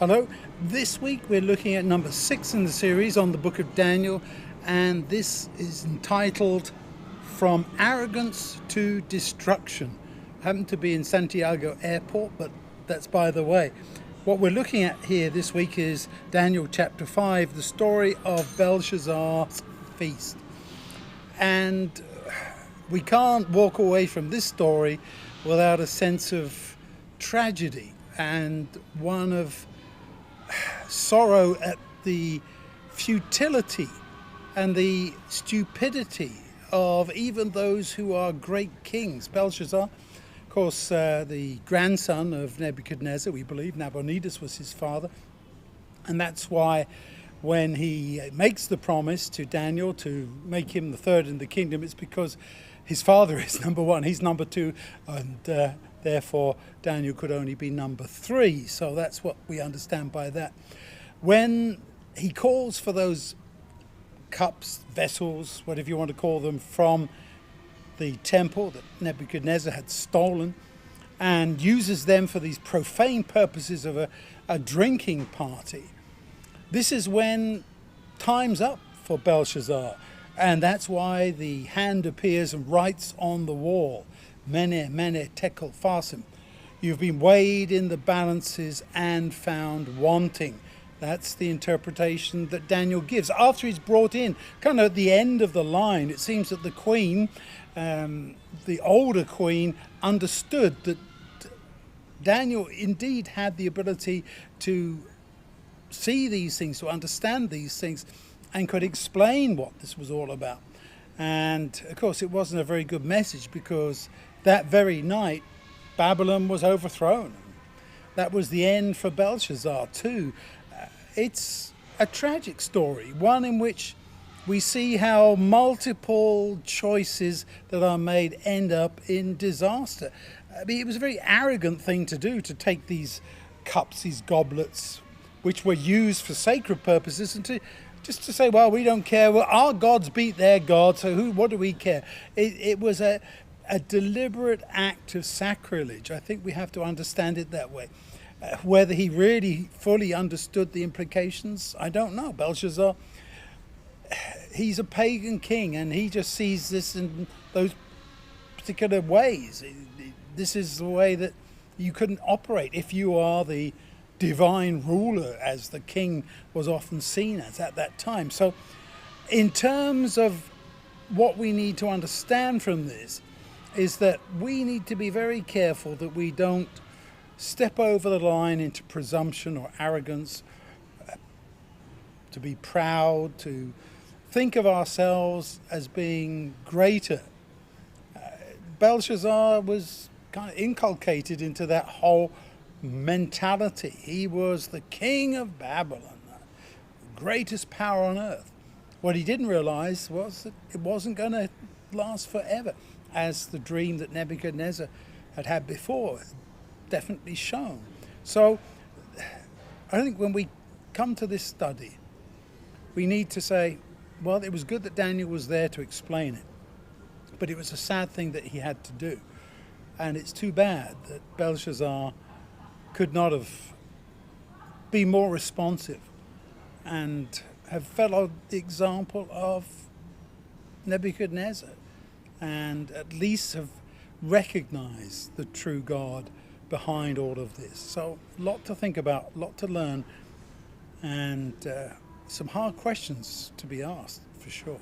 Hello. This week we're looking at number 6 in the series on the book of Daniel, and this is entitled From Arrogance to Destruction. I happen to be in Santiago Airport, but that's by the way. What we're looking at here this week is Daniel chapter 5, the story of Belshazzar's feast. And we can't walk away from this story without a sense of tragedy and one of sorrow at the futility and the stupidity of even those who are great kings. Belshazzar, of course, the grandson of Nebuchadnezzar, we believe. Nabonidus was his father. And that's why when he makes the promise to Daniel to make him the third in the kingdom, it's because his father is number one, he's number two, and therefore Daniel could only be number 3. So that's what we understand by that. When he calls for those cups, vessels, whatever you want to call them, from the temple that Nebuchadnezzar had stolen, and uses them for these profane purposes of a drinking party, this is when time's up for Belshazzar. And that's why the hand appears and writes on the wall, Mene, Mene, Tekel, Farsim. You've been weighed in the balances and found wanting. That's the interpretation that Daniel gives. After he's brought in, kind of at the end of the line, it seems that the queen, the older queen, understood that Daniel indeed had the ability to see these things, to understand these things, and could explain what this was all about. And of course, it wasn't a very good message, because that very night, Babylon was overthrown. That was the end for Belshazzar too. It's a tragic story, one in which we see how multiple choices that are made end up in disaster. I mean, it was a very arrogant thing to do, to take these cups, these goblets, which were used for sacred purposes, and to say, well, we don't care. Well, our gods beat their gods, so what do we care? It was a deliberate act of sacrilege. I think we have to understand it that way. Whether he really fully understood the implications, I don't know. Belshazzar, he's a pagan king, and he just sees this in those particular ways. This is the way that you couldn't operate if you are the divine ruler, as the king was often seen as at that time. So in terms of what we need to understand from this, is that we need to be very careful that we don't step over the line into presumption or arrogance, to be proud, to think of ourselves as being greater. Belshazzar was kind of inculcated into that whole mentality. He was the king of Babylon, the greatest power on earth. What he didn't realize was that it wasn't going to last forever, as the dream that Nebuchadnezzar had before definitely shown. So I think when we come to this study, we need to say, well, it was good that Daniel was there to explain it, but it was a sad thing that he had to do. And it's too bad that Belshazzar could not have been more responsive and have followed the example of Nebuchadnezzar, and at least have recognized the true God behind all of this. So a lot to think about, a lot to learn, and some hard questions to be asked, for sure.